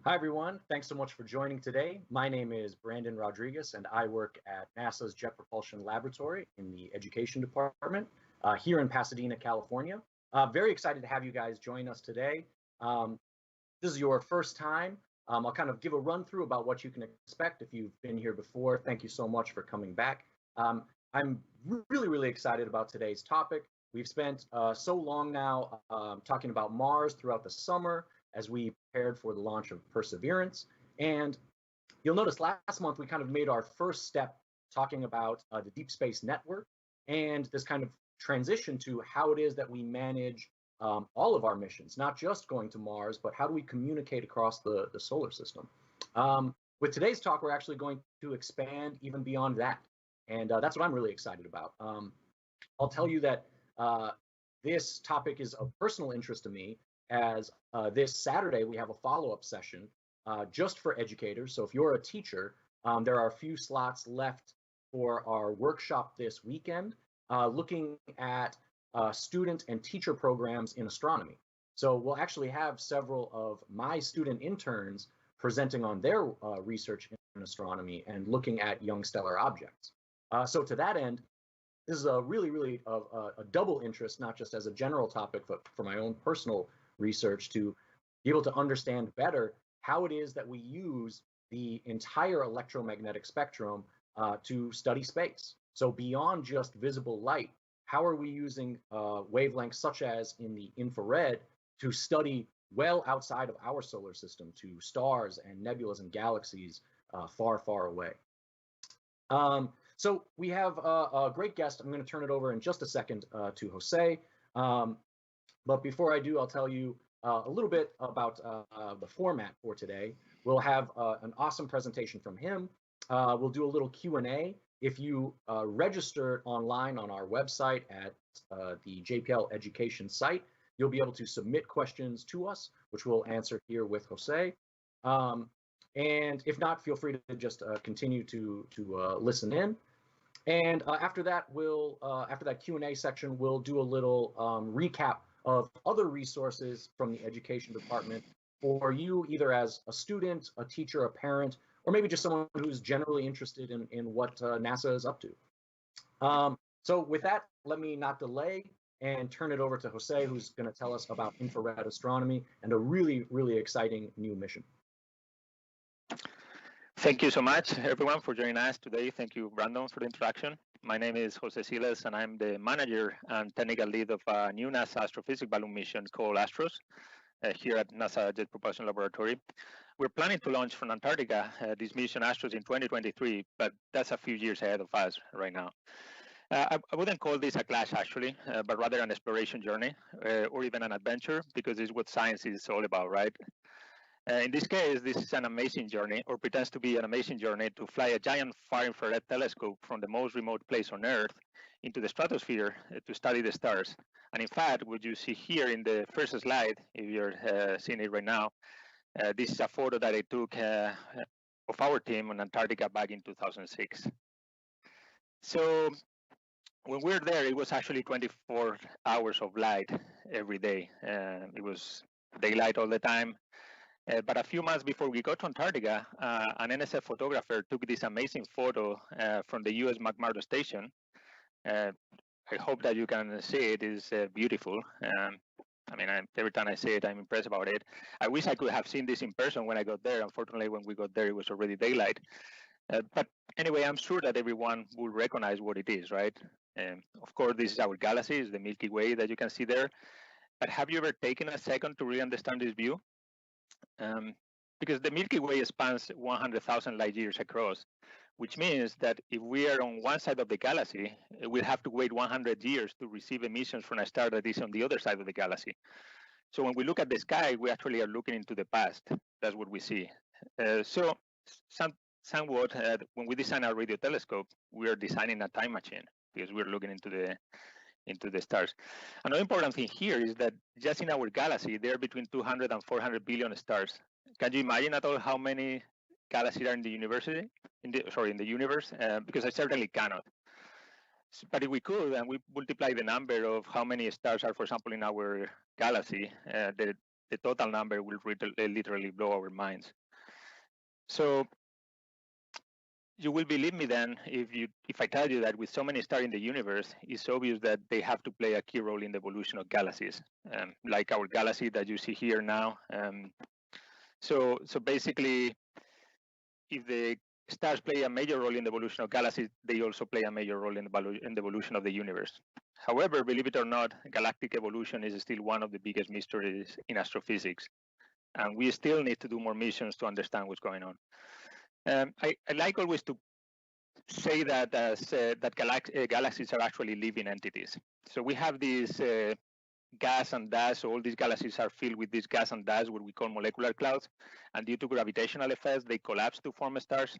Hi, everyone. Thanks so much for joining today. My name is Brandon Rodriguez, and I work at NASA's Jet Propulsion Laboratory in the Education Department here in Pasadena, California. Very excited to have you guys join us today. Um, this is your first time. I'll kind of give a run through about what you can expect if you've been here before. Thank you so much for coming back. I'm really excited about today's topic. We've spent so long now talking about Mars throughout the summer as we prepared for the launch of Perseverance. And you'll notice last month we kind of made our first step talking about the Deep Space Network and this kind of transition to how it is that we manage all of our missions, not just going to Mars, but how do we communicate across the solar system. With today's talk, we're actually going to expand even beyond that. And that's what I'm really excited about. I'll tell you that this topic is of personal interest to me as this Saturday we have a follow-up session just for educators. So if you're a teacher, there are a few slots left for our workshop this weekend, looking at student and teacher programs in astronomy. So we'll actually have several of my student interns presenting on their research in astronomy and looking at young stellar objects. So to that end, this is a really a double interest, not just as a general topic, but for my own personal research to be able to understand better how it is that we use the entire electromagnetic spectrum to study space. So beyond just visible light, how are we using wavelengths such as in the infrared to study well outside of our solar system to stars and nebulas and galaxies far away. So we have a great guest. I'm going to turn it over in just a second to Jose. But before I do, I'll tell you a little bit about the format for today. We'll have an awesome presentation from him. We'll do a little Q&A. If you register online on our website at the JPL Education site, you'll be able to submit questions to us, which we'll answer here with Jose. And if not, feel free to just continue to listen in. And after that, after that Q&A section, we'll do a little recap of other resources from the education department for you, either as a student, a teacher, a parent, or maybe just someone who's generally interested in what NASA is up to. So with that, let me not delay and turn it over to Jose, who's going to tell us about infrared astronomy and a really exciting new mission. Thank you so much, everyone, for joining us today. Thank you, Brandon, for the introduction. My name is Jose Siles, and I'm the manager and technical lead of a new NASA astrophysics balloon mission called ASTROS here at NASA Jet Propulsion Laboratory. We're planning to launch from Antarctica this mission ASTROS in 2023, but that's a few years ahead of us right now. I wouldn't call this a clash, actually, but rather an exploration journey or even an adventure, because it's what science is all about, right? In this case, this is an amazing journey, or pretends to be an amazing journey, to fly a giant far-infrared telescope from the most remote place on Earth into the stratosphere to study the stars. And in fact, what you see here in the first slide, if you're seeing it right now, this is a photo that I took of our team on Antarctica back in 2006. So when we were there, it was actually 24 hours of light every day. It was daylight all the time. But a few months before we got to Antarctica, an NSF photographer took this amazing photo from the US McMurdo station. I hope that you can see it. It's beautiful. I mean, every time I see it, I'm impressed about it. I wish I could have seen this in person when I got there. Unfortunately, when we got there, it was already daylight. But anyway, I'm sure that everyone will recognize what it is, right? Of course, this is our galaxy, it's the Milky Way that you can see there. But have you ever taken a second to really understand this view? Because the Milky Way spans 100,000 light years across, which means that if we are on one side of the galaxy, we'll have to wait 100 years to receive emissions from a star that is on the other side of the galaxy. So when we look at the sky, we actually are looking into the past. That's what we see. So somewhat, when we design our radio telescope, we are designing a time machine because we're looking into the stars. Another important thing here is that just in our galaxy, there are between 200 and 400 billion stars. Can you imagine at all how many galaxies are in the universe? Because I certainly cannot. But if we could, and we multiply the number of how many stars are, for example, in our galaxy, the the total number will literally blow our minds. So you will believe me then if I tell you that with so many stars in the universe, it's obvious that they have to play a key role in the evolution of galaxies, like our galaxy that you see here now. So basically, if the stars play a major role in the evolution of galaxies, they also play a major role in the evolution of the universe. However, believe it or not, galactic evolution is still one of the biggest mysteries in astrophysics, and we still need to do more missions to understand what's going on. I like always to say that galaxies are actually living entities. So we have these gas and dust. So all these galaxies are filled with this gas and dust, what we call molecular clouds. And due to gravitational effects, they collapse to form stars.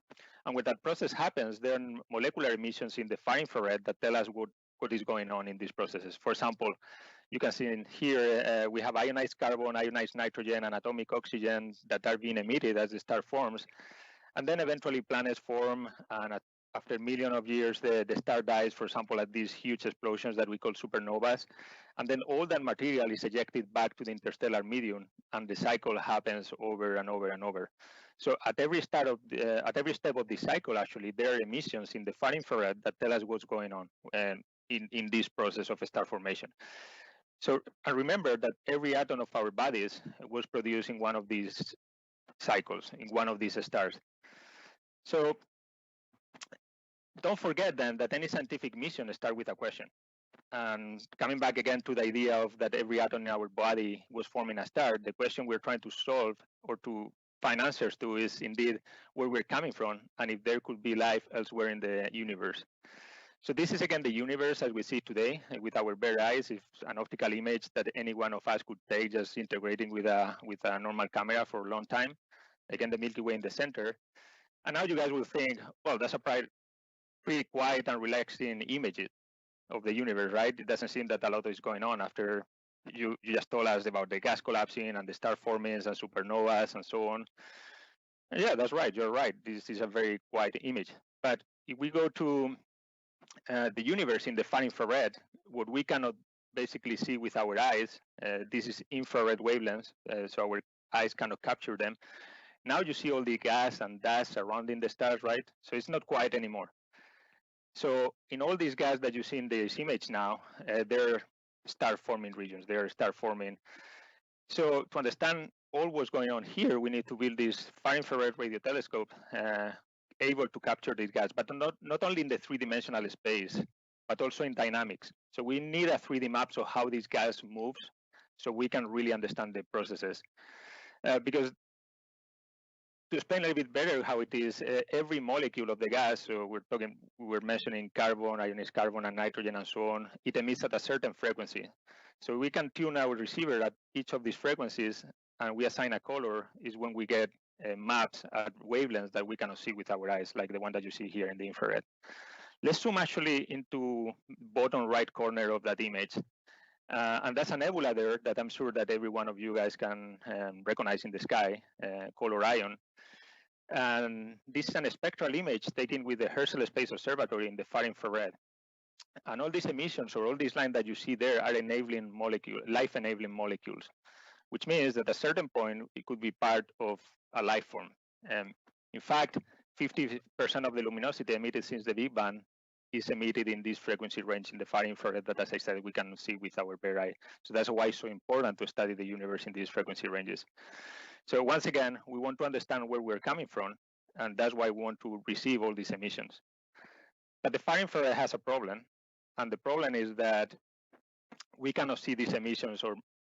And when that process happens, there are molecular emissions in the far infrared that tell us what is going on in these processes. For example, you can see in here, we have ionized carbon, ionized nitrogen, and atomic oxygen that are being emitted as the star forms. And then eventually planets form, and after millions of years, the star dies, for example, at these huge explosions that we call supernovas. And then all that material is ejected back to the interstellar medium, and the cycle happens over and over and over. So at every step of the cycle, actually, there are emissions in the far infrared that tell us what's going on in this process of star formation. So and remember that every atom of our bodies was produced in one of these cycles, in one of these stars. So don't forget then that any scientific mission starts with a question. And coming back again to the idea of that every atom in our body was forming a star, the question we're trying to solve or to find answers to is indeed where we're coming from and if there could be life elsewhere in the universe. So this is again the universe as we see it today with our bare eyes. It's an optical image that any one of us could take just integrating with a normal camera for a long time. Again, the Milky Way in the center. And now you guys will think, well, that's a pretty quiet and relaxing image of the universe, right? It doesn't seem that a lot is going on after you just told us about the gas collapsing and the star formings and supernovas and so on. And yeah, that's right. You're right. This is a very quiet image. But if we go to the universe in the far infrared, what we cannot basically see with our eyes, this is infrared wavelengths, so our eyes cannot capture them. Now you see all the gas and dust surrounding the stars, right? So it's not quiet anymore. So in all these gas that you see in this image now, they're star-forming regions. They're star-forming. So to understand all what's going on here, we need to build this far-infrared radio telescope able to capture these gas, but not only in the three-dimensional space, but also in dynamics. So we need a 3D map of how this gas moves so we can really understand the processes. Because to explain a little bit better how it is, every molecule of the gas, so we're mentioning carbon, ionized carbon, and nitrogen, and so on, it emits at a certain frequency. So we can tune our receiver at each of these frequencies, and we assign a color is when we get maps at wavelengths that we cannot see with our eyes, like the one that you see here in the infrared. Let's zoom actually into bottom right corner of that image. And that's a nebula there that I'm sure that every one of you guys can recognize in the sky, called Orion. And this is a spectral image taken with the Herschel Space Observatory in the far infrared. And all these emissions or all these lines that you see there are enabling life-enabling molecules, which means that at a certain point, it could be part of a life form. In fact, 50% of the luminosity emitted since the Big Bang is emitted in this frequency range in the far infrared that, as I said, we can see with our bare eye. So that's why it's so important to study the universe in these frequency ranges. So once again, we want to understand where we're coming from, and that's why we want to receive all these emissions. But the far infrared has a problem, and the problem is that we cannot see these emissions,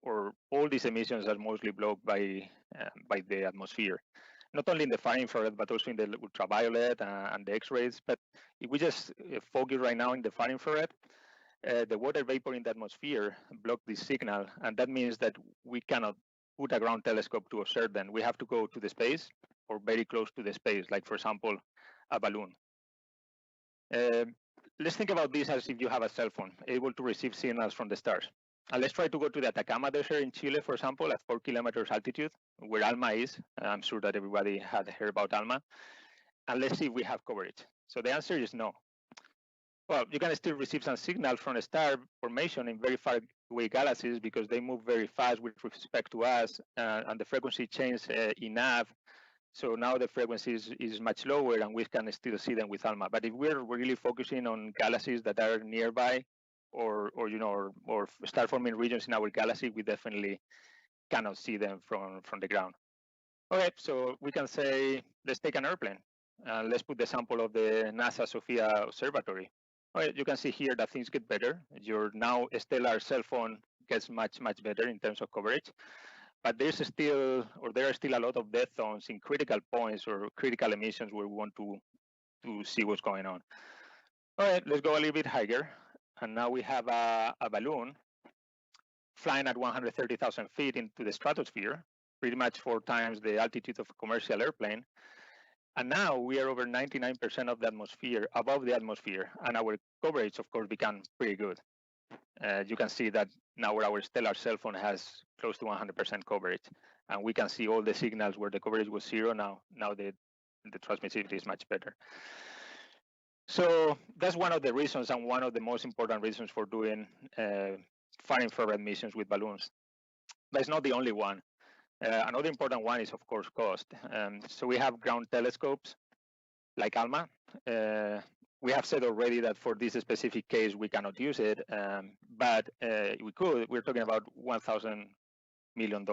or all these emissions are mostly blocked by the atmosphere. Not only in the far infrared, but also in the ultraviolet and the X-rays. But if we just focus right now in the far infrared, the water vapor in the atmosphere block this signal, and that means that we cannot put a ground telescope to observe them. We have to go to the space or very close to the space, like, for example, a balloon. Let's think about this as if you have a cell phone, able to receive signals from the stars. And let's try to go to the Atacama Desert in Chile, for example, at 4 kilometers altitude, where ALMA is. I'm sure that everybody had heard about ALMA. And let's see if we have coverage. So the answer is no. Well, you can still receive some signal from a star formation in very far two-way galaxies because they move very fast with respect to us, and the frequency change enough. So now the frequency is much lower, and we can still see them with ALMA. But if we're really focusing on galaxies that are nearby, or star forming regions in our galaxy, we definitely cannot see them from the ground. Okay, so we can say, let's take an airplane. Let's put the sample of the NASA SOFIA observatory. Okay, you can see here that things get better. Your now stellar cell phone gets much better in terms of coverage. But there are still a lot of dead zones in critical points or critical emissions where we want to see what's going on. All right, let's go a little bit higher. And now we have a balloon flying at 130,000 feet into the stratosphere, pretty much 4 times the altitude of a commercial airplane. And now we are over 99% of the atmosphere, above the atmosphere, and our coverage, of course, became pretty good. You can see that now our stellar cell phone has close to 100% coverage, and we can see all the signals where the coverage was 0. Now the transmissivity is much better. So that's one of the reasons, and one of the most important reasons for doing far infrared missions with balloons. But it's not the only one. Another important one is, of course, cost. So we have ground telescopes like ALMA. We have said already that for this specific case, we cannot use it, but we could. We're talking about $1,000 million.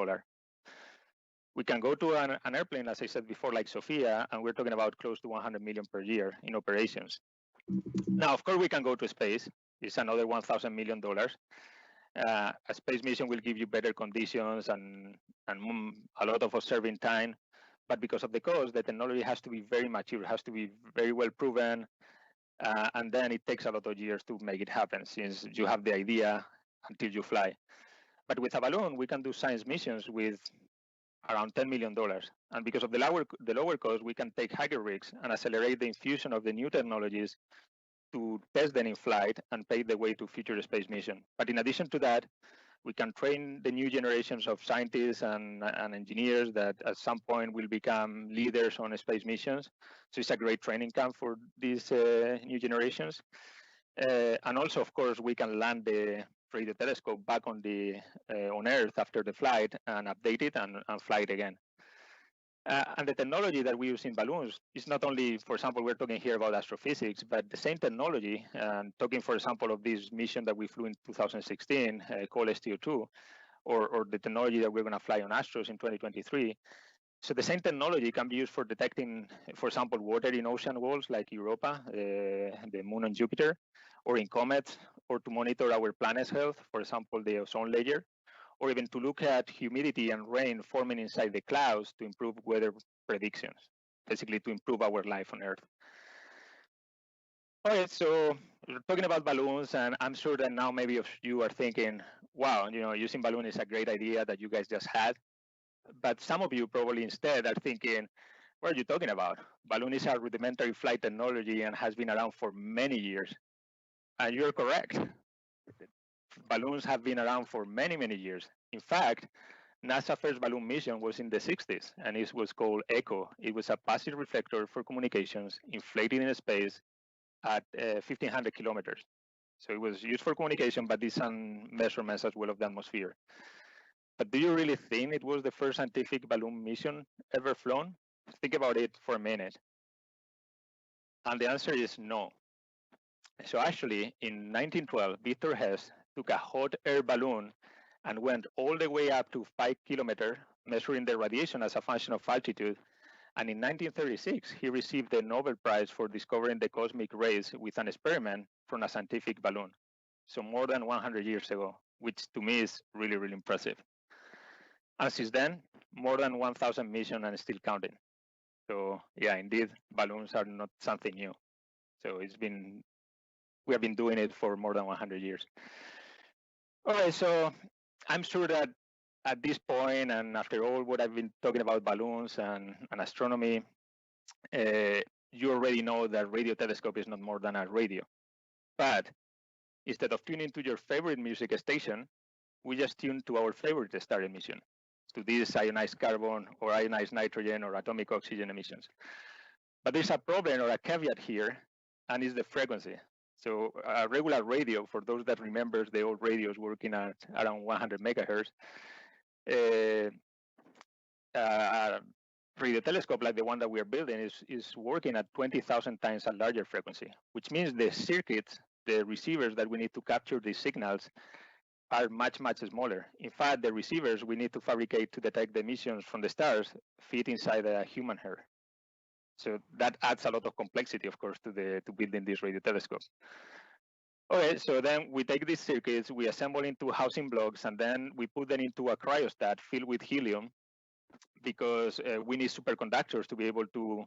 We can go to an airplane, as I said before, like SOFIA, and we're talking about close to 100 million per year in operations. Now, of course, we can go to space. It's another $1,000 million. A space mission will give you better conditions and a lot of observing time. But because of the cost, the technology has to be very mature, has to be very well proven. And then it takes a lot of years to make it happen, since you have the idea until you fly. But with a balloon, we can do science missions with around $10 million. And because of the lower cost, we can take higher risks and accelerate the infusion of the new technologies to test them in flight and pave the way to future space mission. But in addition to that, we can train the new generations of scientists and engineers that at some point will become leaders on space missions. So it's a great training camp for these new generations. And also, of course, we can land the radio telescope back on Earth after the flight and update it and fly it again. And the technology that we use in balloons is not only, for example, we're talking here about astrophysics, but the same technology, talking, for example, of this mission that we flew in 2016, called STO2, or the technology that we're going to fly on Astros in 2023. So the same technology can be used for detecting, for example, water in ocean walls like Europa, the Moon and Jupiter, or in comets, or to monitor our planet's health, for example, the ozone layer, or even to look at humidity and rain forming inside the clouds to improve weather predictions, basically to improve our life on Earth. Okay, so we're talking about balloons, and I'm sure that now maybe you are thinking, wow, using balloon is a great idea that you guys just had. But some of you probably instead are thinking, what are you talking about? Balloon is a rudimentary flight technology and has been around for many years. And you're correct. Balloons have been around for many years. In fact, NASA's first balloon mission was in the 60s, and it was called ECHO. It was a passive reflector for communications, inflating in space at 1,500 kilometers. So it was used for communication, but did some measurements as well of the atmosphere. But do you really think it was the first scientific balloon mission ever flown? Think about it for a minute. And the answer is no. So actually, in 1912, Victor Hess took a hot air balloon and went all the way up to 5 kilometers, measuring the radiation as a function of altitude. And in 1936, he received the Nobel Prize for discovering the cosmic rays with an experiment from a scientific balloon. So more than 100 years ago, which to me is really impressive. And since then, more than 1,000 missions and still counting. So yeah, indeed, balloons are not something new. So we have been doing it for more than 100 years. All right, so I'm sure that at this point, and after all what I've been talking about balloons and astronomy, you already know that radio telescope is not more than a radio. But instead of tuning to your favorite music station, we just tune to our favorite star emission, to these ionized carbon or ionized nitrogen or atomic oxygen emissions. But there's a problem or a caveat here, and it's the frequency. So a regular radio, for those that remembers the old radios working at around 100 megahertz, a radio telescope like the one that we are building is working at 20,000 times a larger frequency, which means the circuits, the receivers that we need to capture these signals are much, much smaller. In fact, the receivers we need to fabricate to detect the emissions from the stars fit inside a human hair. So that adds a lot of complexity, of course, to building this radio telescope. Okay, so then we take these circuits, we assemble into housing blocks, and then we put them into a cryostat filled with helium, because we need superconductors to be able to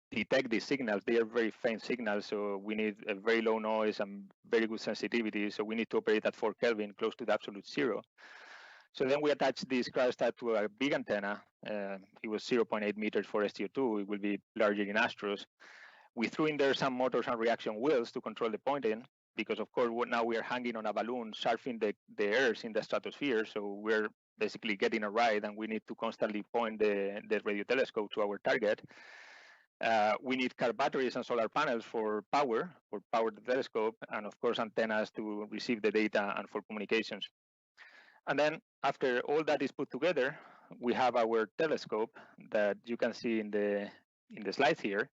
detect these signals. They are very faint signals, so we need a very low noise and very good sensitivity. So we need to operate at 4 Kelvin, close to the absolute zero. So then we attach this cryostat to a big antenna. It was 0.8 meters for STO2. It will be larger in Astros. We threw in there some motors and reaction wheels to control the pointing, because of course now we are hanging on a balloon, surfing the Earth in the stratosphere. So we're basically getting a ride, and we need to constantly point the radio telescope to our target. We need car batteries and solar panels for power the telescope, and of course antennas to receive the data and for communications. And then after all that is put together, we have our telescope that you can see in the slides here.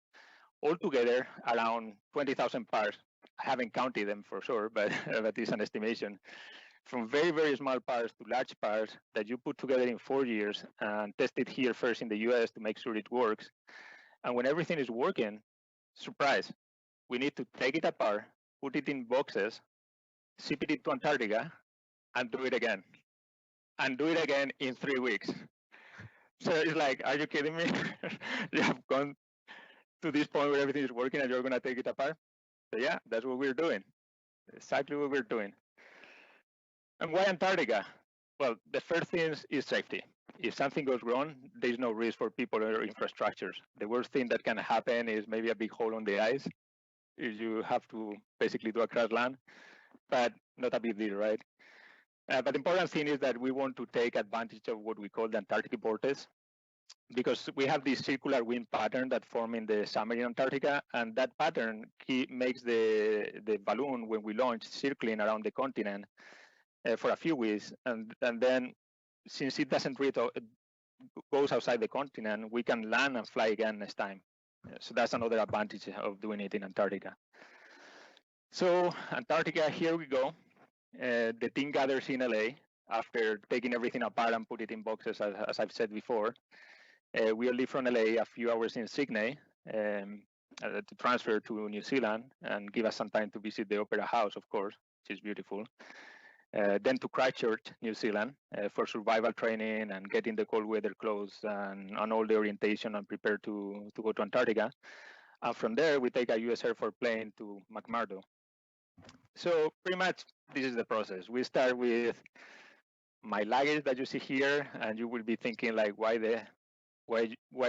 Altogether, around 20,000 parts. I haven't counted them for sure, but it's an estimation. From very, very small parts to large parts that you put together in 4 years and test it here first in the US to make sure it works. And when everything is working, surprise, we need to take it apart, put it in boxes, ship it to Antarctica, and do it again. And do it again in 3 weeks. So it's like, are you kidding me? You have gone to this point where everything is working and you're going to take it apart? So yeah, that's what we're doing. Exactly what we're doing. And why Antarctica? Well, the first thing is safety. If something goes wrong, there's no risk for people or infrastructures. The worst thing that can happen is maybe a big hole on the ice. You have to basically do a crash land, but not a big deal, right? But the important thing is that we want to take advantage of what we call the Antarctic vortex, because we have this circular wind pattern that forms in the summer in Antarctica, and that pattern makes the balloon, when we launch, circling around the continent for a few weeks, and then since it doesn't goes outside the continent, we can land and fly again next time. So that's another advantage of doing it in Antarctica. So Antarctica, here we go. The team gathers in LA after taking everything apart and put it in boxes, as I've said before. We leave from LA a few hours in Sydney to transfer to New Zealand and give us some time to visit the Opera House, of course, which is beautiful. Then to Christchurch, New Zealand, for survival training and getting the cold weather clothes and all the orientation and prepare to go to Antarctica. And from there, we take a US Air Force plane to McMurdo. So pretty much this is the process. We start with my luggage that you see here, and you will be thinking like, why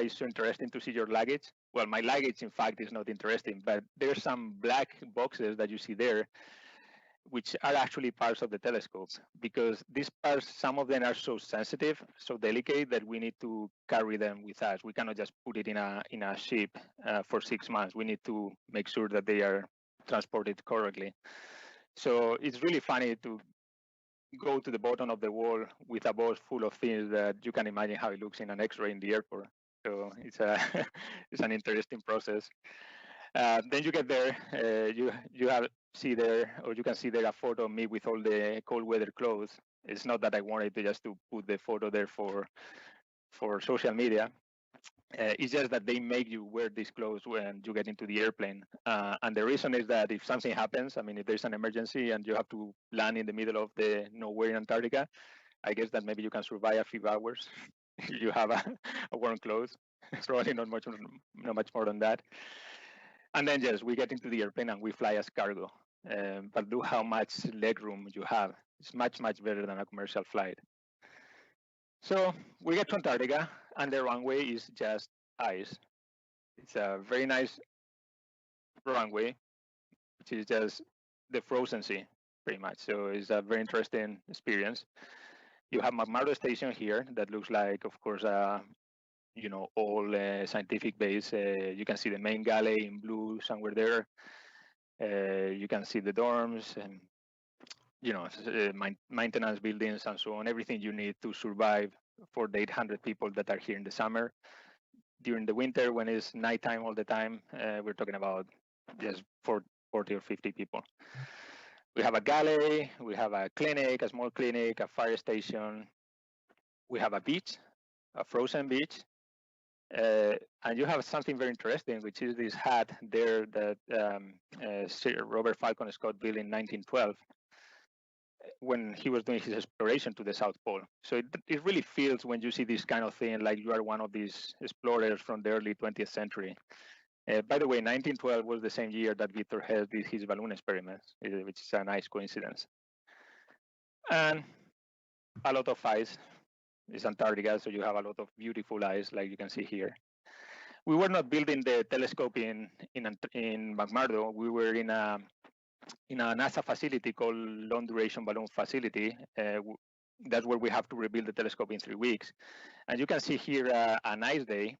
is so interesting to see your luggage? Well, my luggage, in fact, is not interesting, but there's some black boxes that you see there, which are actually parts of the telescope, because these parts, some of them are so sensitive, so delicate, that we need to carry them with us. We cannot just put it in a ship for 6 months. We need to make sure that they are transported correctly. So it's really funny to go to the bottom of the wall with a box full of things that you can imagine how it looks in an X-ray in the airport. So it's it's an interesting process. Then you get there, you see there, or you can see there a photo of me with all the cold weather clothes. It's not that I wanted to just to put the photo there for social media. It's just that they make you wear these clothes when you get into the airplane. And the reason is that if something happens, I mean, if there's an emergency and you have to land in the middle of the nowhere in Antarctica, I guess that maybe you can survive a few hours. You have a warm clothes. Probably not much more than that. And then, yes, we get into the airplane and we fly as cargo. But look how much leg room you have. It's much, much better than a commercial flight. So we get to Antarctica, and the runway is just ice. It's a very nice runway, which is just the frozen sea, pretty much. So it's a very interesting experience. You have McMurdo Station here that looks like, of course, all scientific base. You can see the main galley in blue somewhere there. You can see the dorms and maintenance buildings and so on, everything you need to survive for the 800 people that are here in the summer. During the winter, when it's nighttime all the time, we're talking about just 40 or 50 people. We have a gallery, we have a clinic, a small clinic, a fire station. We have a beach, a frozen beach. And you have something very interesting, which is this hat there that Sir Robert Falcon Scott built in 1912 when he was doing his exploration to the South Pole. So it really feels, when you see this kind of thing, like you are one of these explorers from the early 20th century. By the way, 1912 was the same year that Victor Hess did his balloon experiments, which is a nice coincidence. And a lot of ice. It's Antarctica, so you have a lot of beautiful ice, like you can see here. We were not building the telescope in McMurdo. We were in a NASA facility called Long Duration Balloon Facility. That's where we have to rebuild the telescope in 3 weeks. And you can see here a nice day.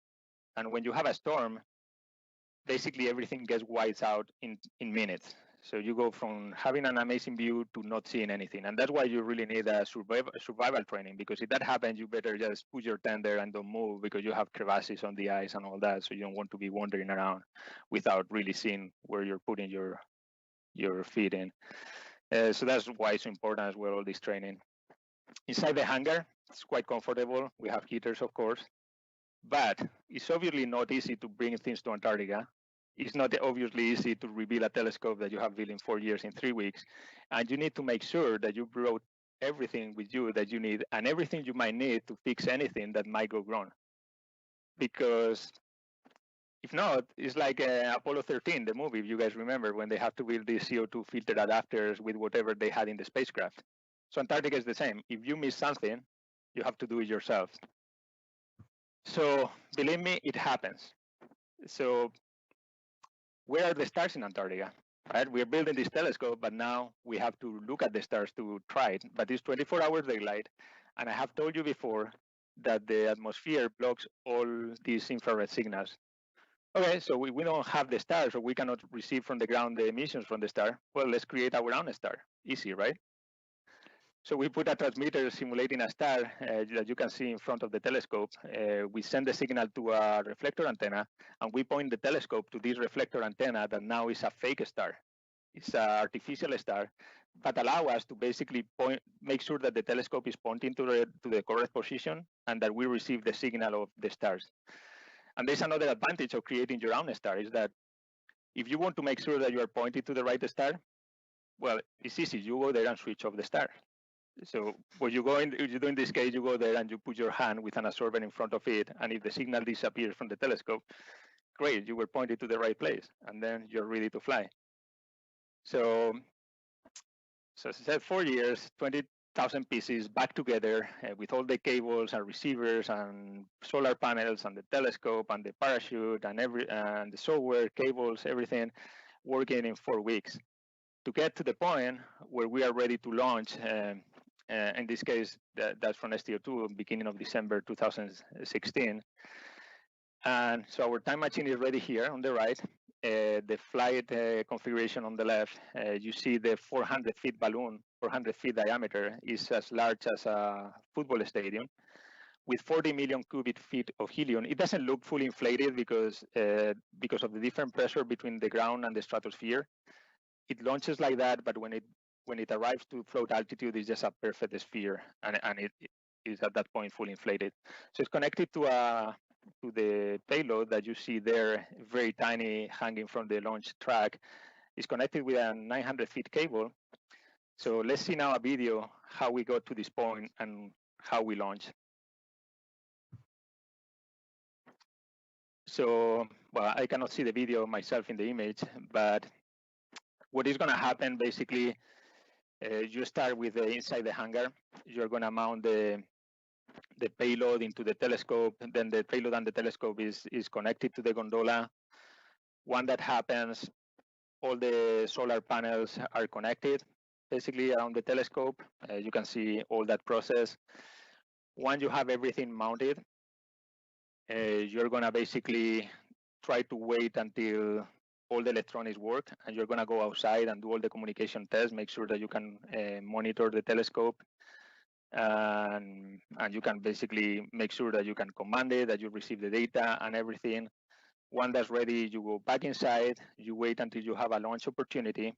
And when you have a storm, basically everything gets wiped out in minutes. So you go from having an amazing view to not seeing anything. And that's why you really need a survival training, because if that happens, you better just put your tent there and don't move, because you have crevasses on the ice and all that. So you don't want to be wandering around without really seeing where you're putting your feet in. So that's why it's important as well, all this training. Inside the hangar, it's quite comfortable. We have heaters, of course. But it's obviously not easy to bring things to Antarctica. It's not obviously easy to rebuild a telescope that you have built in 4 years in 3 weeks. And you need to make sure that you brought everything with you that you need, and everything you might need to fix anything that might go wrong. Because if not, it's like Apollo 13, the movie, if you guys remember, when they have to build these CO2 filter adapters with whatever they had in the spacecraft. So Antarctica is the same. If you miss something, you have to do it yourself. So believe me, it happens. So where are the stars in Antarctica? Right? We're building this telescope, but now we have to look at the stars to try it. But it's 24 hours daylight. And I have told you before that the atmosphere blocks all these infrared signals. Okay, so we don't have the stars, or we cannot receive from the ground the emissions from the star. Well, let's create our own star. Easy, right? So we put a transmitter simulating a star that you can see in front of the telescope. We send the signal to a reflector antenna, and we point the telescope to this reflector antenna that now is a fake star. It's an artificial star, but allow us to basically make sure that the telescope is pointing to the correct position and that we receive the signal of the stars. And there's another advantage of creating your own star, is that if you want to make sure that you are pointing to the right star, well, it's easy. You go there and switch off the star. So what you do in this case, you go there and you put your hand with an absorber in front of it, and if the signal disappears from the telescope, great, you were pointed to the right place, and then you're ready to fly. So as I said, 4 years, 20,000 pieces back together with all the cables and receivers and solar panels and the telescope and the parachute and the software, cables, everything working in 4 weeks to get to the point where we are ready to launch. In this case, that's from STO2, beginning of December 2016. And so our time machine is ready here on the right. The flight configuration on the left, you see the 400 feet balloon, 400 feet diameter, is as large as a football stadium with 40 million cubic feet of helium. It doesn't look fully inflated because of the different pressure between the ground and the stratosphere. It launches like that, but when it arrives to float altitude, it's just a perfect sphere, and it is at that point fully inflated. So it's connected to the payload that you see there, very tiny, hanging from the launch track. It's connected with a 900 feet cable. So let's see now a video how we got to this point and how we launch. So, well, I cannot see the video myself in the image, but what is going to happen basically, you start with inside the hangar. You're going to mount the payload into the telescope. Then the payload and the telescope is connected to the gondola. When that happens, all the solar panels are connected basically around the telescope. You can see all that process. Once you have everything mounted, you're going to basically try to wait until all the electronics work, and you're going to go outside and do all the communication tests, make sure that you can monitor the telescope, and you can basically make sure that you can command it, that you receive the data and everything. When that's ready, you go back inside, you wait until you have a launch opportunity.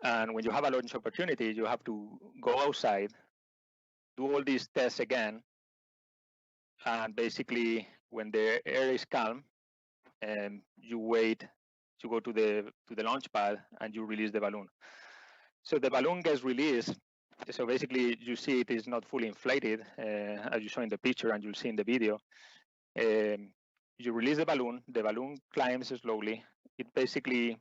And when you have a launch opportunity, you have to go outside, do all these tests again, and basically when the air is calm, you wait to go to the launch pad and you release the balloon. So the balloon gets released. So basically you see it is not fully inflated, as you saw in the picture and you'll see in the video. You release the balloon climbs slowly. It basically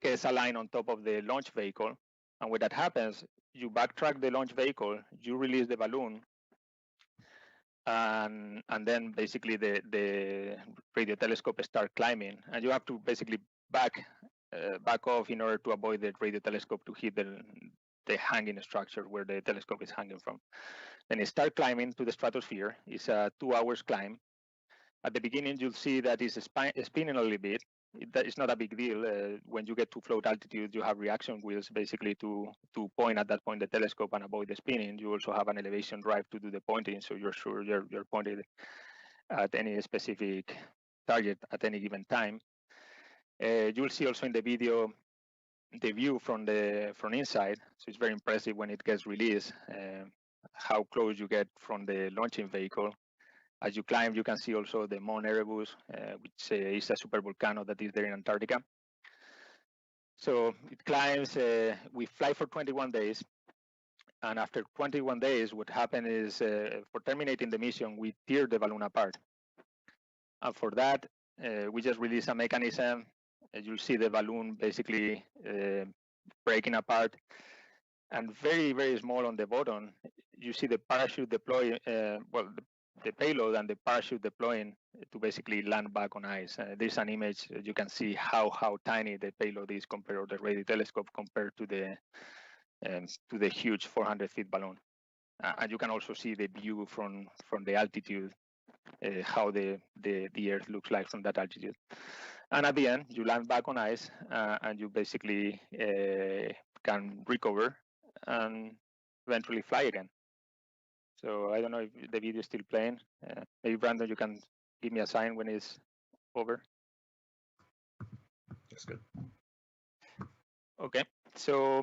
gets aligned on top of the launch vehicle. And when that happens, you backtrack the launch vehicle, you release the balloon, and then basically the radio telescope start climbing. And you have to basically back off in order to avoid the radio telescope to hit the hanging structure where the telescope is hanging from. Then it start climbing to the stratosphere. It's a 2 hours climb. At the beginning, you'll see that it's spinning a little bit. It's not a big deal. When you get to float altitude, you have reaction wheels basically to point at that point the telescope and avoid the spinning. You also have an elevation drive to do the pointing, so you're sure you're pointed at any specific target at any given time. You'll see also in the video the view from inside. So it's very impressive when it gets released, how close you get from the launching vehicle. As you climb, you can see also the Mount Erebus, which is a supervolcano that is there in Antarctica. So it climbs, we fly for 21 days. And after 21 days, what happened is for terminating the mission, we tear the balloon apart. And for that, we just release a mechanism. You'll see the balloon basically breaking apart. And very, very small on the bottom, you see the parachute deploy, the payload and the parachute deploying to basically land back on ice. There's an image, you can see how tiny the payload is compared to the radio telescope compared to the huge 400 feet balloon. And you can also see the view from the altitude, how the Earth looks like from that altitude. And at the end, you land back on ice and you basically can recover and eventually fly again. So I don't know if the video is still playing. Maybe Brandon, you can give me a sign when it's over. That's good. Okay, so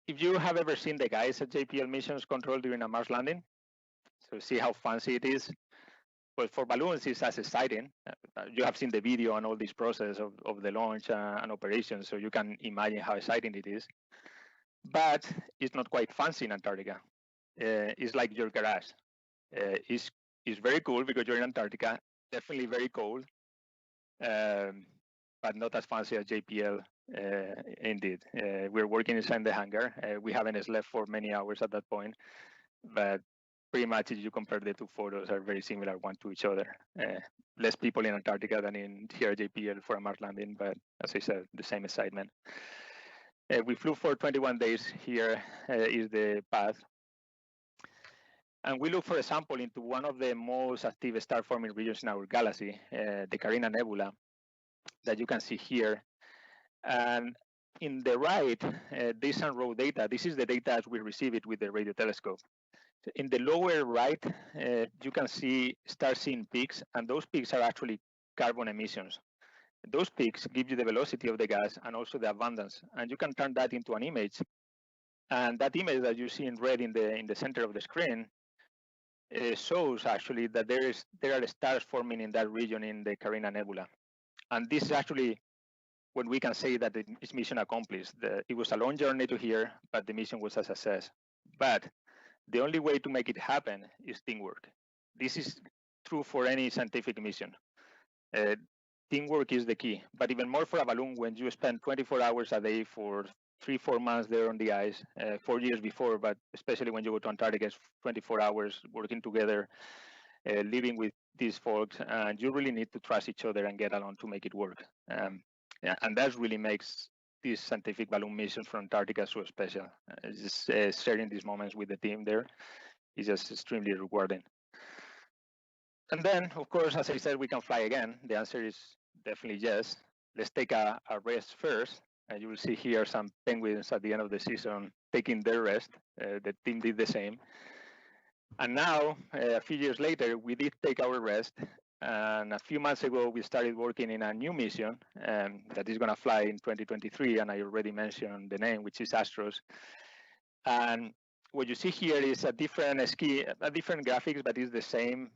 if you have ever seen the guys at JPL Missions Control during a Mars landing, so see how fancy it is. Well, for balloons, it's as exciting. You have seen the video and all this process of the launch and operation, so you can imagine how exciting it is. But it's not quite fancy in Antarctica. It's like your garage. It's very cool because you're in Antarctica, definitely very cold, but not as fancy as JPL indeed. We're working inside the hangar. We haven't slept for many hours at that point, but pretty much if you compare the two photos are very similar one to each other. Less people in Antarctica than in here at JPL for a Mars landing, but as I said, the same excitement. We flew for 21 days. Here is the path. And we look for a sample into one of the most active star-forming regions in our galaxy, the Carina Nebula, that you can see here. And in the right, there's some raw data. This is the data as we receive it with the radio telescope. In the lower right, you can start seeing peaks, and those peaks are actually carbon emissions. Those peaks give you the velocity of the gas and also the abundance, and you can turn that into an image. And that image that you see in red in the center of the screen shows actually that there are stars forming in that region in the Carina Nebula. And this is actually when we can say that it's mission accomplished. It was a long journey to here, but the mission was a success. But the only way to make it happen is teamwork. This is true for any scientific mission. Teamwork is the key, but even more for a balloon when you spend 24 hours a day for 3-4 months there on the ice, 4 years before, but especially when you go to Antarctica, it's 24 hours working together, living with these folks, and you really need to trust each other and get along to make it work. And that really makes these scientific balloon missions from Antarctica so special. Just sharing these moments with the team there is just extremely rewarding. And then, of course, as I said, we can fly again. The answer is definitely yes. Let's take a rest first. And you will see here some penguins at the end of the season taking their rest. The team did the same. And now, a few years later, we did take our rest. And a few months ago, we started working in a new mission that is going to fly in 2023. And I already mentioned the name, which is Astros. And what you see here is a different graphics, but it's the same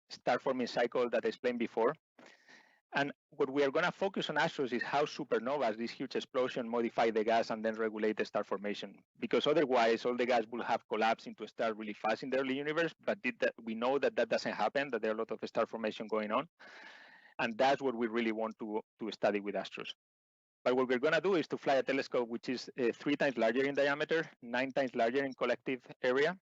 star forming cycle that I explained before. And what we are going to focus on Astros is how supernovas, this huge explosion, modify the gas and then regulate the star formation. Because otherwise, all the gas will have collapsed into a star really fast in the early universe. But we know that that doesn't happen, that there are a lot of star formation going on. And that's what we really want to study with Astros. But what we're going to do is to fly a telescope which is 3 times larger in diameter, 9 times larger in collective area,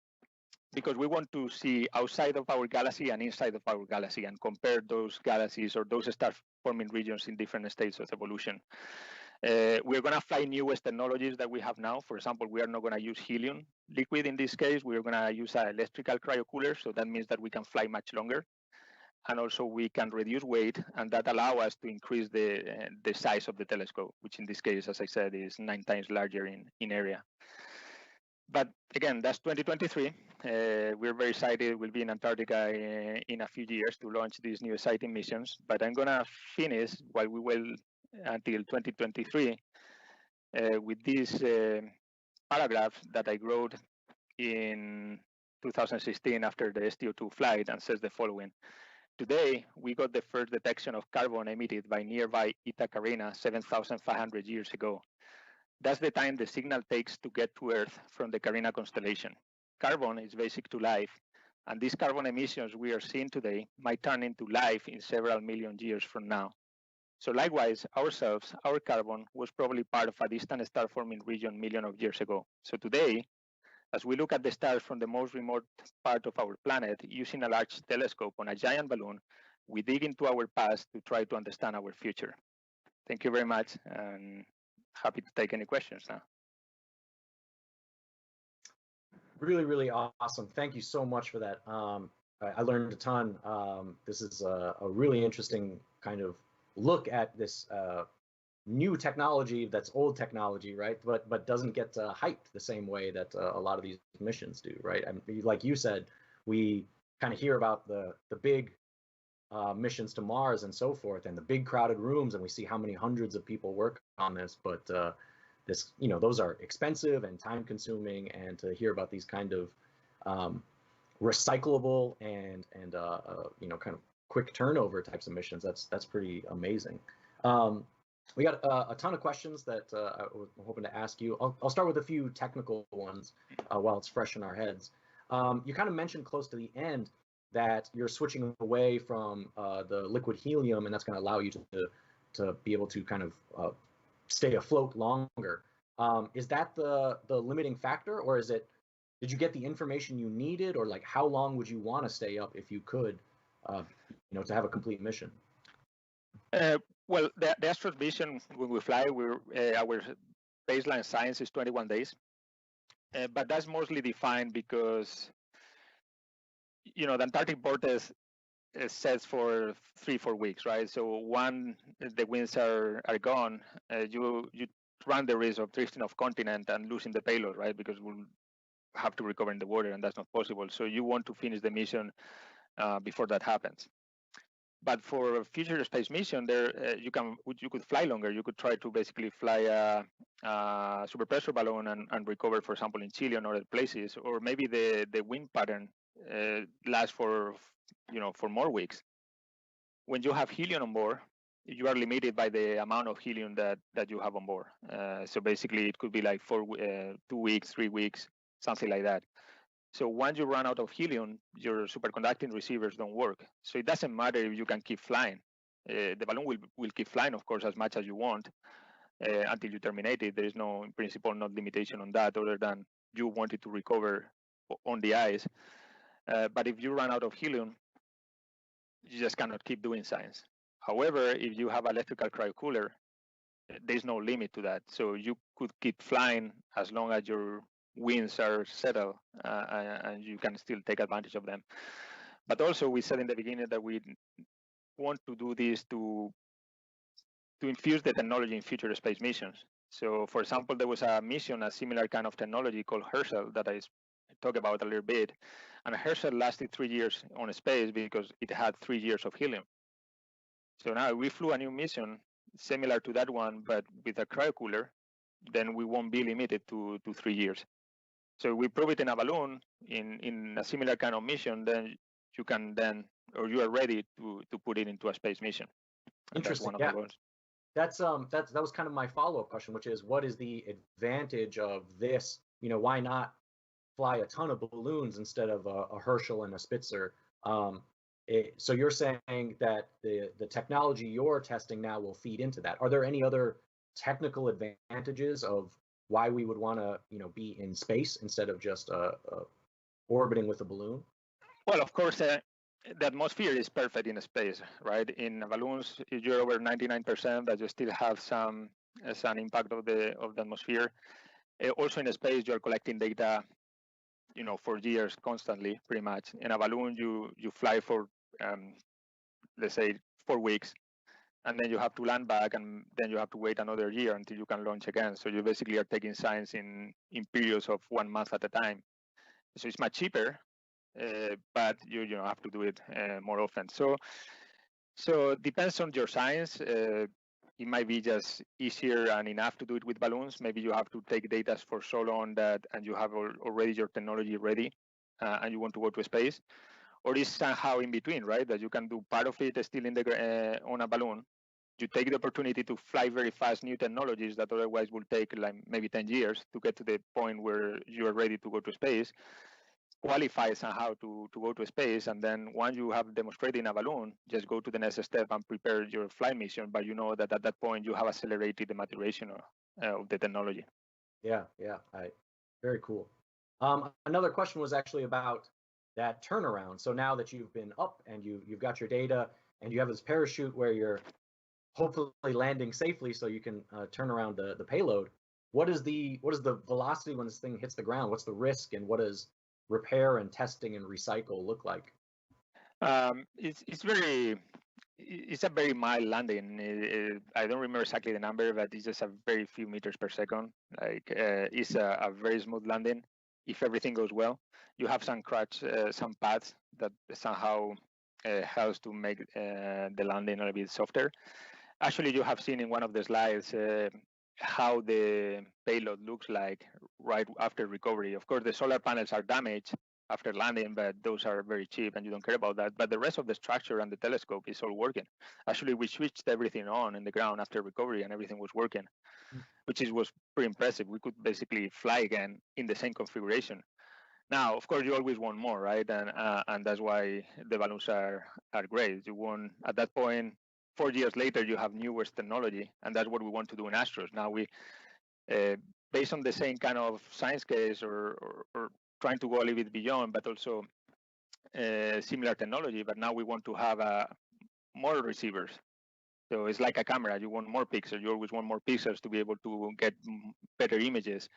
because we want to see outside of our galaxy and inside of our galaxy and compare those galaxies or those star-forming regions in different states of evolution. We're going to fly newest technologies that we have now. For example, we are not going to use helium liquid in this case. We're going to use an electrical cryocooler, so that means that we can fly much longer. And also we can reduce weight, and that allow us to increase the size of the telescope, which in this case, as I said, is 9 times larger in area. But again, that's 2023. We're very excited. We'll be in Antarctica in a few years to launch these new exciting missions. But I'm going to finish while we will until 2023 with this paragraph that I wrote in 2016 after the STO2 flight, and says the following. Today, we got the first detection of carbon emitted by nearby Eta Carina 7,500 years ago. That's the time the signal takes to get to Earth from the Carina constellation. Carbon is basic to life, and these carbon emissions we are seeing today might turn into life in several million years from now. So likewise, ourselves, our carbon was probably part of a distant star-forming region millions of years ago. So today, as we look at the stars from the most remote part of our planet, using a large telescope on a giant balloon, we dig into our past to try to understand our future. Thank you very much, and happy to take any questions now. Really, really awesome. Thank you so much for that. I learned a ton. This is a really interesting kind of look at this new technology that's old technology, right? But doesn't get hyped the same way that a lot of these missions do, right? I mean, like you said, we kind of hear about the big missions to Mars and so forth, and the big crowded rooms, and we see how many hundreds of people work on this. But this, those are expensive and time consuming, and to hear about these kind of recyclable and kind of quick turnover types of missions, that's pretty amazing. We got a ton of questions that I'm hoping to ask you. I'll start with a few technical ones while it's fresh in our heads. You kind of mentioned close to the end that you're switching away from the liquid helium, and that's going to allow you to be able to kind of stay afloat longer. Is that the limiting factor, or did you get the information you needed, or like how long would you want to stay up if you could, to have a complete mission? Well, the Astros mission, when we fly, our baseline science is 21 days. But that's mostly defined because, the Antarctic vortex sets for 3-4 weeks, right? So when the winds are gone, you run the risk of drifting off continent and losing the payload, right? Because we'll have to recover in the water, and that's not possible. So you want to finish the mission before that happens. But for a future space mission, you could fly longer. You could try to basically fly a superpressure balloon and recover, for example, in Chile and other places, or maybe the wind pattern lasts for more weeks. When you have helium on board, you are limited by the amount of helium that you have on board. So basically, it could be like 2 weeks, 3 weeks, something like that. So once you run out of helium, your superconducting receivers don't work. So it doesn't matter if you can keep flying. The balloon will keep flying, of course, as much as you want until you terminate it. There is no, in principle, no limitation on that other than you wanted to recover on the ice. But if you run out of helium, you just cannot keep doing science. However, if you have electrical cryocooler, there's no limit to that. So you could keep flying as long as your winds are settled and you can still take advantage of them. But also we said in the beginning that we want to do this to infuse the technology in future space missions. So for example, there was a mission, a similar kind of technology called Herschel that I talk about a little bit. And Herschel lasted 3 years on space because it had 3 years of helium. So now we flew a new mission similar to that one, but with a cryocooler, then we won't be limited to 3 years. So we prove it in a balloon in a similar kind of mission, then you can you are ready to put it into a space mission. And Interesting. That's one of the goals. That was kind of my follow-up question, which is, what is the advantage of this? Why not fly a ton of balloons instead of a Herschel and a Spitzer? So you're saying that the technology you're testing now will feed into that. Are there any other technical advantages of why we would want to, be in space instead of just orbiting with a balloon? Well, of course, the atmosphere is perfect in space, right? In balloons, you're over 99%, but you still have some impact of the atmosphere. Also in space, you're collecting data, for years constantly, pretty much. In a balloon, you fly for, let's say, 4 weeks, and then you have to land back, and then you have to wait another year until you can launch again. So you basically are taking science in periods of 1 month at a time. So it's much cheaper, but you have to do it more often. So it depends on your science. It might be just easier and enough to do it with balloons. Maybe you have to take data for so long and you have already your technology ready, and you want to go to space. Or it's somehow in between, right? That you can do part of it still in the on a balloon. You take the opportunity to fly very fast new technologies that otherwise will take like maybe 10 years to get to the point where you are ready to go to space, qualify somehow to go to space, and then once you have demonstrated in a balloon, just go to the next step and prepare your flight mission. But you know that at that point you have accelerated the maturation of the technology. Yeah, very cool. Another question was actually about that turnaround. So now that you've been up and you've got your data and you have this parachute where you're hopefully landing safely, so you can turn around the payload. What is the velocity when this thing hits the ground? What's the risk, and what does repair and testing and recycle look like? It's a very mild landing. I don't remember exactly the number, but it's just a very few meters per second. Like it's a very smooth landing if everything goes well. You have some some pads that somehow helps to make the landing a little bit softer. Actually, you have seen in one of the slides how the payload looks like right after recovery. Of course, the solar panels are damaged after landing, but those are very cheap and you don't care about that. But the rest of the structure and the telescope is all working. Actually, we switched everything on in the ground after recovery and everything was working, which was pretty impressive. We could basically fly again in the same configuration. Now, of course, you always want more, right? And that's why the balloons are great. You want, at that point, 4 years later, you have newest technology, and that's what we want to do in Astros. Now we, based on the same kind of science case or trying to go a little bit beyond, but also similar technology, but now we want to have more receivers. So it's like a camera. You want more pixels. You always want more pixels to be able to get better images.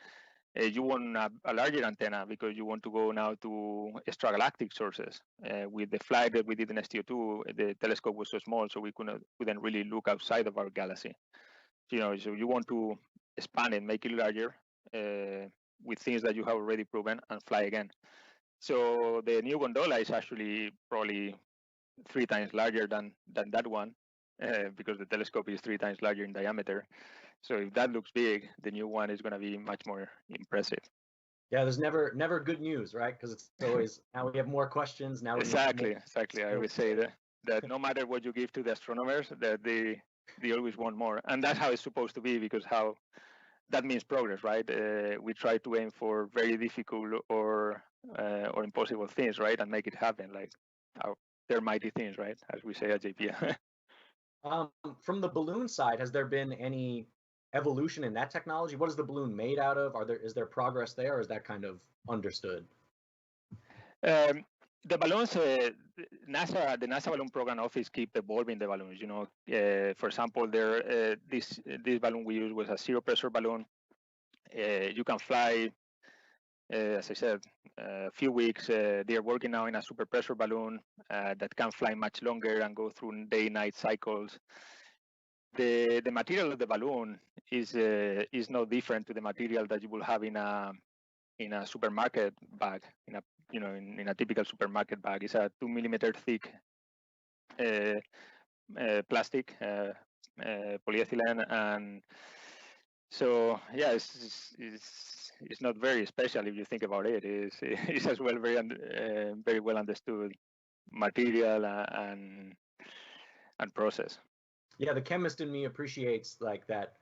You want a larger antenna because you want to go now to extragalactic sources. With the flight that we did in STO2, the telescope was so small, so we couldn't really look outside of our galaxy. So you want to expand it, make it larger with things that you have already proven and fly again. So the new gondola is actually probably 3 times larger than that one because the telescope is 3 times larger in diameter. So if that looks big, the new one is going to be much more impressive. Yeah, there's never good news, right? Because it's always, now we have more questions. Now exactly. I always say that no matter what you give to the astronomers, that they always want more, and that's how it's supposed to be, because that means progress, right? We try to aim for very difficult or impossible things, right, and make it happen. Like they're mighty things, right, as we say at JP. From the balloon side, has there been any evolution in that technology? What is the balloon made out of? Is there progress there, or is that kind of understood? The balloons, the NASA balloon program office keep evolving the balloons. For example, this balloon we used was a zero pressure balloon. You can fly as I said, a few weeks. They are working now in a super pressure balloon that can fly much longer and go through day-night cycles. The material of the balloon is no different to the material that you will have in a supermarket bag, in a typical supermarket bag. It's a 2 millimeter thick plastic, polyethylene, and so yeah, it's not very special if you think about it. It's as well very well understood material and process. Yeah, the chemist in me appreciates like that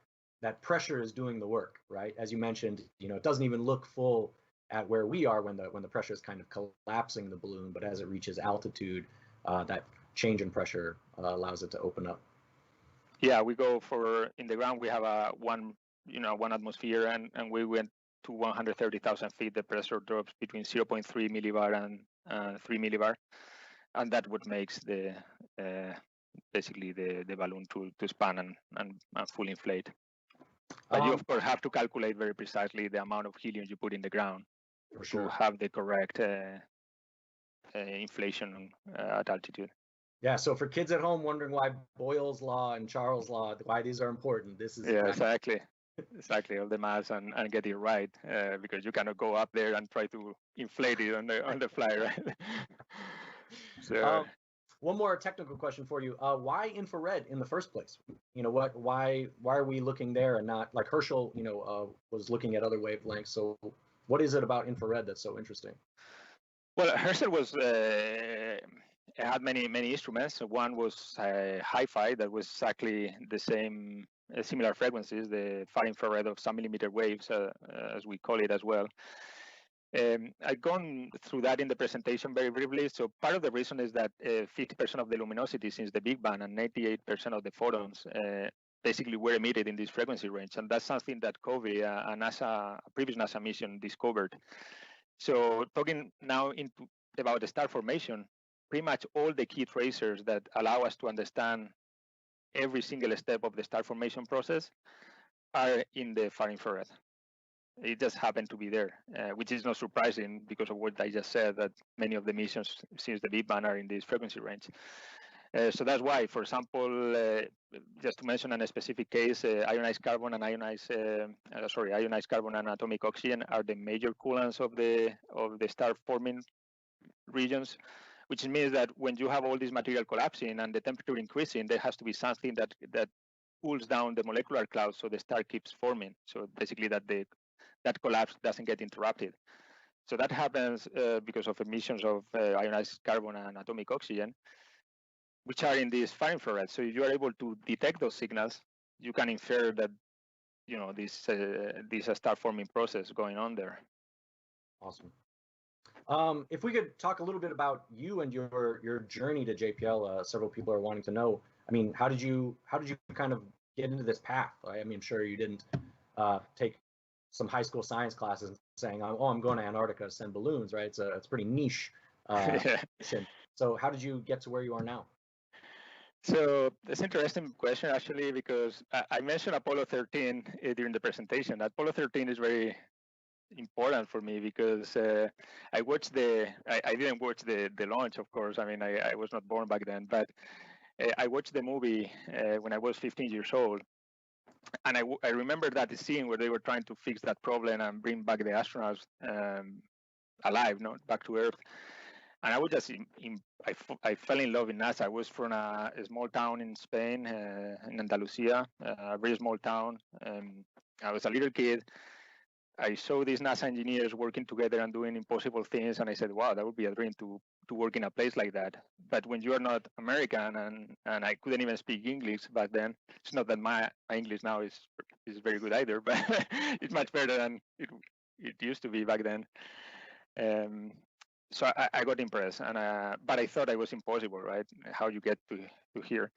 pressure is doing the work, right? As you mentioned, it doesn't even look full at where we are when the pressure is kind of collapsing the balloon, but as it reaches altitude, that change in pressure allows it to open up. Yeah, we go in the ground. We have one atmosphere, and we went to 130,000 feet. The pressure drops between 0.3 millibar and 3 millibar, and that what makes the basically the balloon to span and fully inflate. But you of course have to calculate very precisely the amount of helium you put in the ground to have the correct inflation at altitude. Yeah, so for kids at home wondering why Boyle's law and Charles' law, why these are important, this is exactly all the maths and get it right, because you cannot go up there and try to inflate it on the fly, right? So one more technical question for you. Why infrared in the first place? Why are we looking there and not like Herschel, was looking at other wavelengths. So what is it about infrared that's so interesting? Well, Herschel had many instruments. One was hi-fi that was exactly the same, similar frequencies, the far infrared of some millimeter waves, as we call it as well. I've gone through that in the presentation very briefly. So part of the reason is that 50% of the luminosity since the Big Bang and 98% of the photons basically were emitted in this frequency range. And that's something that COVE, a previous NASA mission, discovered. So talking now about the star formation, pretty much all the key tracers that allow us to understand every single step of the star formation process are in the far infrared. It just happened to be there, which is not surprising because of what I just said, that many of the missions since the Big Bang are in this frequency range. So that's why, for example, just to mention a specific case, ionized carbon and ionized carbon and atomic oxygen are the major coolants of the star forming regions, which means that when you have all this material collapsing and the temperature increasing, there has to be something that cools down the molecular cloud so the star keeps forming. So basically that collapse doesn't get interrupted. So that happens because of emissions of ionized carbon and atomic oxygen, which are in this far infrared. So if you are able to detect those signals, you can infer that this star forming process going on there. Awesome. If we could talk a little bit about you and your journey to JPL, several people are wanting to know. I mean, how did you kind of get into this path? I mean, I'm sure you didn't take some high school science classes saying, "Oh, I'm going to Antarctica to send balloons," right? It's pretty niche mission. So how did you get to where you are now? So that's an interesting question, actually, because I mentioned Apollo 13 during the presentation. Apollo 13 is very important for me because I watched I didn't watch the launch, of course. I mean, I was not born back then, but I watched the movie when I was 15 years old. And I remember that scene where they were trying to fix that problem and bring back the astronauts alive, back to Earth. And I was just, I fell in love with NASA. I was from a small town in Spain, in Andalusia, a very small town. I was a little kid. I saw these NASA engineers working together and doing impossible things. And I said, wow, that would be a dream to work in a place like that. But when you are not American, and I couldn't even speak English back then, it's not that my English now is very good either, but it's much better than it used to be back then. So I got impressed, but I thought it was impossible, right? How you get to here.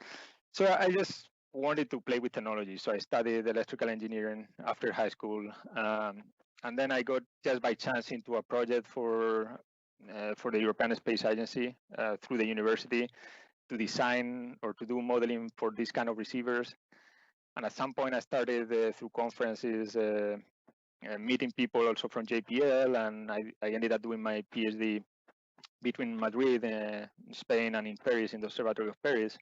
So I just wanted to play with technology. So I studied electrical engineering after high school. And then I got just by chance into a project for the European Space Agency through the university to design or to do modeling for this kind of receivers. And at some point I started through conferences meeting people also from JPL, and I ended up doing my PhD between Madrid, Spain, and in Paris, in the Observatory of Paris,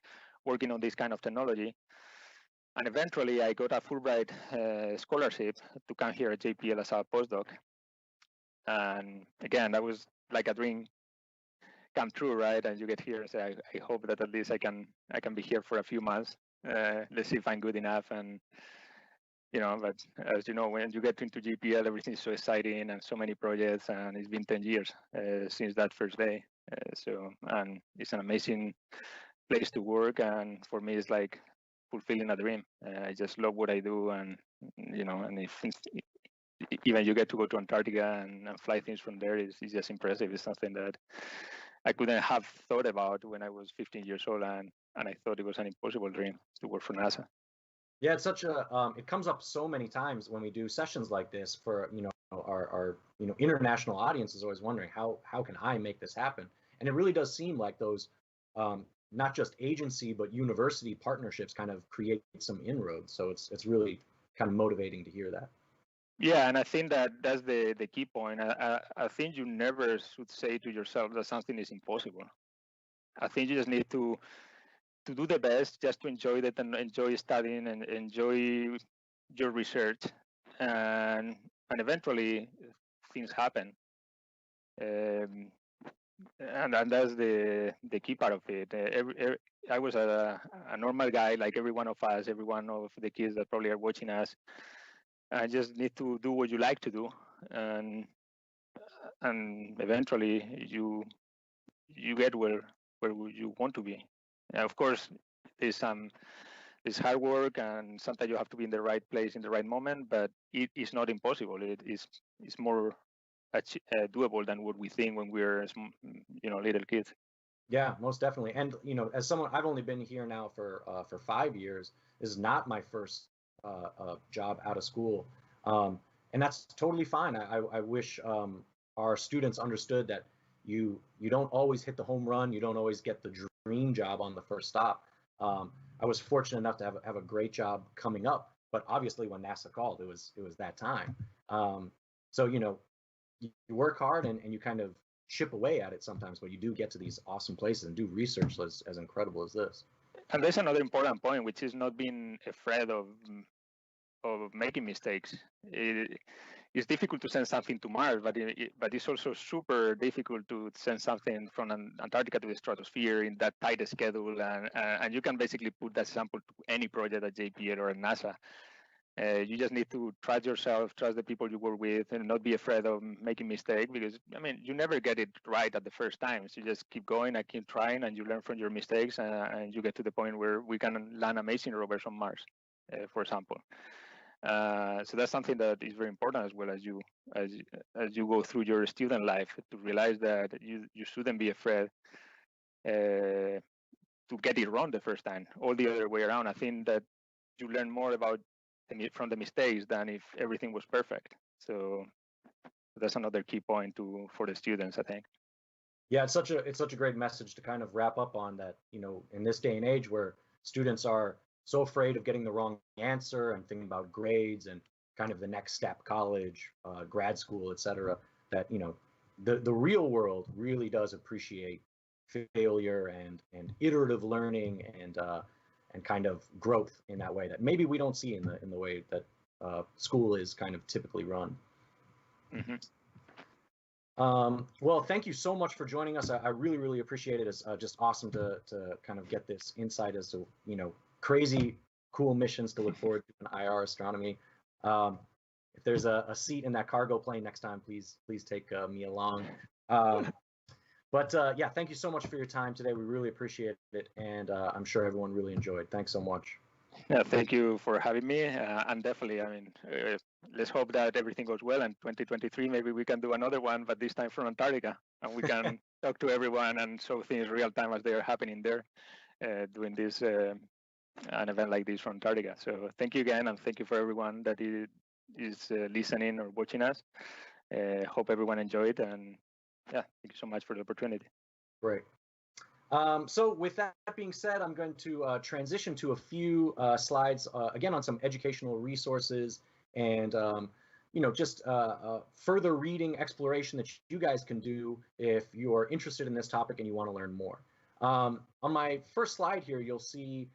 working on this kind of technology. And eventually, I got a Fulbright scholarship to come here at JPL as a postdoc. And again, that was like a dream come true, right? And you get here and say, I hope that at least I can be here for a few months. Let's see if I'm good enough. And but as you know, when you get into JPL, everything is so exciting and so many projects, and it's been 10 years since that first day. And it's an amazing place to work, and for me, it's like fulfilling a dream. I just love what I do, and and if even you get to go to Antarctica and fly things from there, it's just impressive. It's something that I couldn't have thought about when I was 15 years old, and I thought it was an impossible dream to work for NASA. Yeah, it's such a it comes up so many times when we do sessions like this for our international audience is always wondering how can I make this happen, and it really does seem like those not just agency but university partnerships kind of create some inroads. So it's really kind of motivating to hear that. Yeah, and I think that's the key point. I think you never should say to yourself that something is impossible. I think you just need to do the best, just to enjoy it and enjoy studying and enjoy your research, and eventually things happen. And that's the key part of it. I was a normal guy, like every one of us, every one of the kids that probably are watching us. I just need to do what you like to do, and eventually you get where you want to be. Of course, there's hard work, and sometimes you have to be in the right place in the right moment, but it is not impossible. It's more doable than what we think when we're little kids. Yeah, most definitely. And as someone, I've only been here now for 5 years. This is not my first job out of school, and that's totally fine. I wish our students understood that you don't always hit the home run. You don't always get the dream job on the first stop. I was fortunate enough to have a great job coming up, but obviously when NASA called, it was that time. So you work hard and you kind of chip away at it sometimes, but you do get to these awesome places and do research as incredible as this. And there's another important point, which is not being afraid of making mistakes. It's difficult to send something to Mars, but it's also super difficult to send something from Antarctica to the stratosphere in that tight schedule, and you can basically put that sample to any project at JPL or at NASA. You just need to trust yourself, trust the people you work with, and not be afraid of making mistakes, because you never get it right at the first time. So you just keep going and keep trying, and you learn from your mistakes, and you get to the point where we can land amazing rovers on Mars, for example. So that's something that is very important, as well as you go through your student life, to realize that you shouldn't be afraid to get it wrong the first time. All the other way around. I think that you learn more from the mistakes than if everything was perfect. So that's another key point for the students, I think. Yeah, it's such a great message to kind of wrap up on that. In this day and age where students are so afraid of getting the wrong answer and thinking about grades and kind of the next step, college, grad school, etc., that the real world really does appreciate failure and iterative learning and kind of growth in that way that maybe we don't see in the way that school is kind of typically run. Mm-hmm. Well, thank you so much for joining us. I really appreciate it. It's just awesome to kind of get this insight as to crazy cool missions to look forward to in IR astronomy. If there's a seat in that cargo plane next time, please take me along. But yeah, thank you so much for your time today. We really appreciate it, and I'm sure everyone really enjoyed. Thanks so much. Yeah, thank you for having me. And definitely, let's hope that everything goes well. And 2023, maybe we can do another one, but this time from Antarctica, and we can talk to everyone and show things real time as they are happening there, doing this an event like this from Antarctica. So thank you again, and thank you for everyone that is listening or watching us. Hope everyone enjoyed, and yeah, thank you so much for the opportunity. Great. So with that being said, I'm going to transition to a few slides again on some educational resources and just further reading exploration that you guys can do if you're interested in this topic and you want to learn more. On my first slide here, you'll see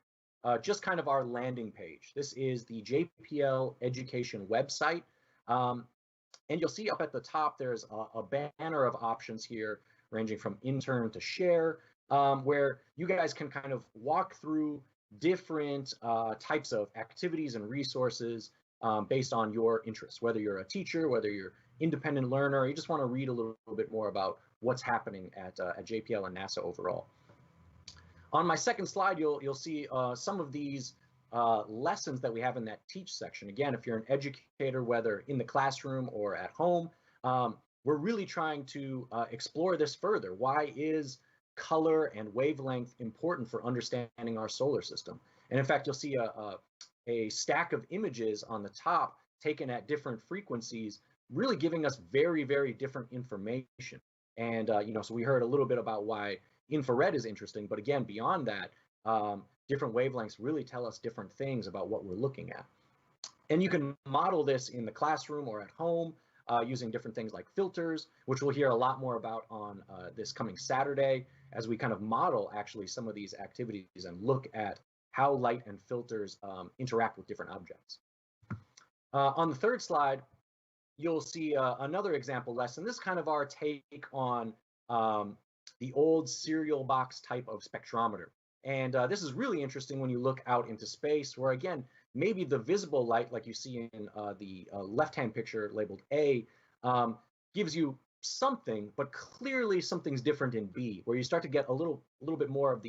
just kind of our landing page. This is the JPL education website. And you'll see up at the top, there's a banner of options here, ranging from intern to share, where you guys can kind of walk through different types of activities and resources based on your interests, whether you're a teacher, whether you're independent learner, or you just want to read a little bit more about what's happening at JPL and NASA overall. On my second slide, you'll see some of these lessons that we have in that teach section. Again, if you're an educator, whether in the classroom or at home, we're really trying to explore this further. Why is color and wavelength important for understanding our solar system? And in fact, you'll see a stack of images on the top taken at different frequencies, really giving us very, very different information. And so we heard a little bit about why infrared is interesting, but again, beyond that, different wavelengths really tell us different things about what we're looking at. And you can model this in the classroom or at home using different things like filters, which we'll hear a lot more about on this coming Saturday as we kind of model actually some of these activities and look at how light and filters interact with different objects. On the third slide, you'll see another example lesson. This is kind of our take on the old cereal box type of spectrometer. And this is really interesting when you look out into space, where again, maybe the visible light, like you see in the left-hand picture labeled A, gives you something, but clearly something's different in B, where you start to get a little bit more of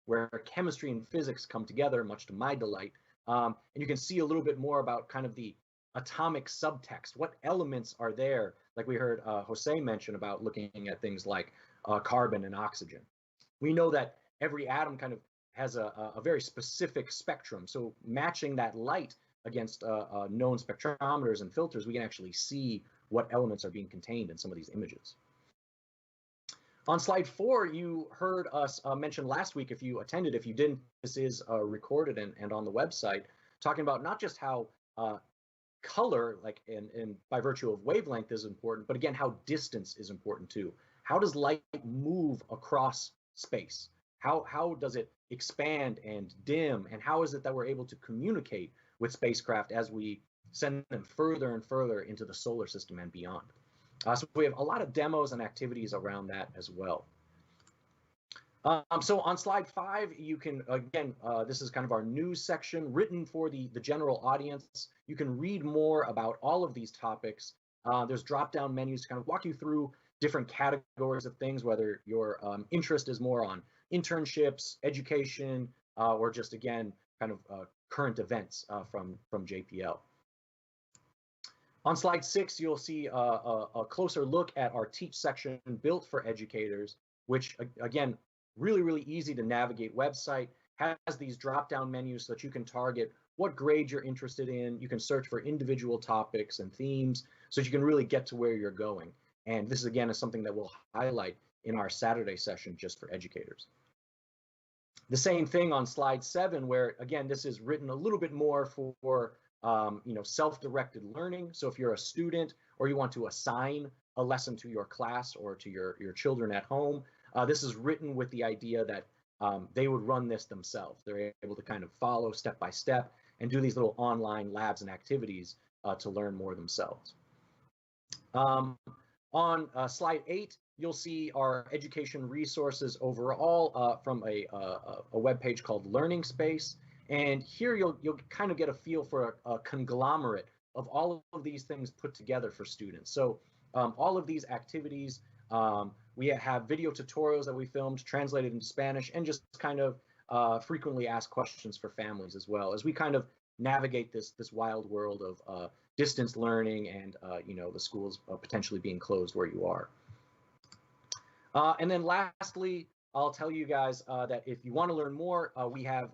where chemistry and physics come together, much to my delight. And you can see a little bit more about kind of the atomic subtext. What elements are there? Like we heard Jose mention about looking at things like carbon and oxygen. We know that every atom kind of has a very specific spectrum. So matching that light against known spectrometers and filters, we can actually see what elements are being contained in some of these images. On slide 4, you heard us mention last week, if you attended, if you didn't, this is recorded and on the website, talking about not just how color, like and by virtue of wavelength is important, but again, how distance is important too. How does light move across space? How does it expand and dim? And how is it that we're able to communicate with spacecraft as we send them further and further into the solar system and beyond? So we have a lot of demos and activities around that as well. So on slide 5, you can, again, this is kind of our news section written for the general audience. You can read more about all of these topics. There's drop-down menus to kind of walk you through different categories of things, whether your interest is more on internships, education, or just, again, kind of current events from JPL. On slide 6, you'll see a closer look at our teach section built for educators, which, again, really easy to navigate website, has these drop-down menus so that you can target what grade you're interested in. You can search for individual topics and themes so that you can really get to where you're going. And this, again, is something that we'll highlight in our Saturday session just for educators. The same thing on slide 7, where, again, this is written a little bit more for self-directed learning. So if you're a student or you want to assign a lesson to your class or to your children at home, this is written with the idea that they would run this themselves. They're able to kind of follow step by step and do these little online labs and activities to learn more themselves. On slide 8, you'll see our education resources overall from a web page called Learning Space. And here you'll kind of get a feel for a conglomerate of all of these things put together for students. So all of these activities, we have video tutorials that we filmed, translated into Spanish, and just kind of frequently asked questions for families as well, as we kind of navigate this wild world of distance learning and the schools potentially being closed where you are. And then lastly, I'll tell you guys that if you want to learn more, we have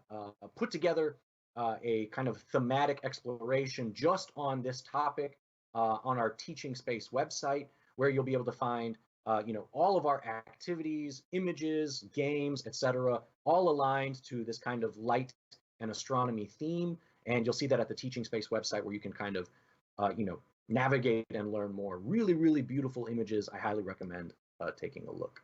put together a kind of thematic exploration just on this topic on our Teaching Space website, where you'll be able to find all of our activities, images, games, etc., all aligned to this kind of light and astronomy theme. And you'll see that at the Teaching Space website, where you can kind of navigate and learn more. Really, really beautiful images. I highly recommend taking a look.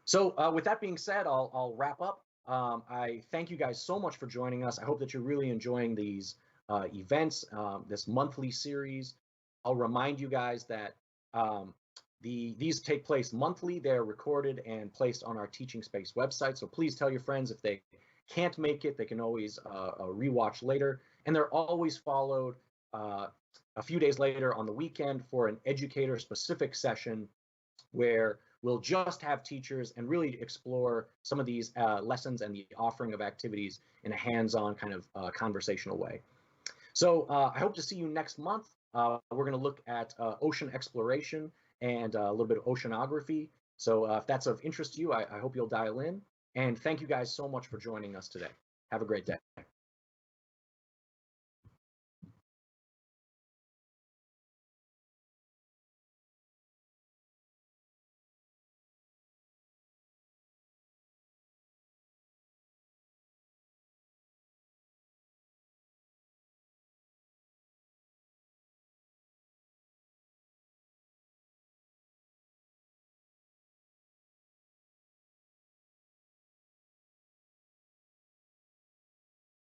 So with that being said, I'll wrap up. I thank you guys so much for joining us. I hope that you're really enjoying these events, this monthly series. I'll remind you guys that these take place monthly. They're recorded and placed on our Teaching Space website. So please tell your friends if they can't make it, they can always rewatch later. And they're always followed a few days later on the weekend for an educator-specific session where we'll just have teachers and really explore some of these lessons and the offering of activities in a hands-on kind of conversational way. So I hope to see you next month. We're going to look at ocean exploration and a little bit of oceanography. So if that's of interest to you, I hope you'll dial in. And thank you guys so much for joining us today. Have a great day.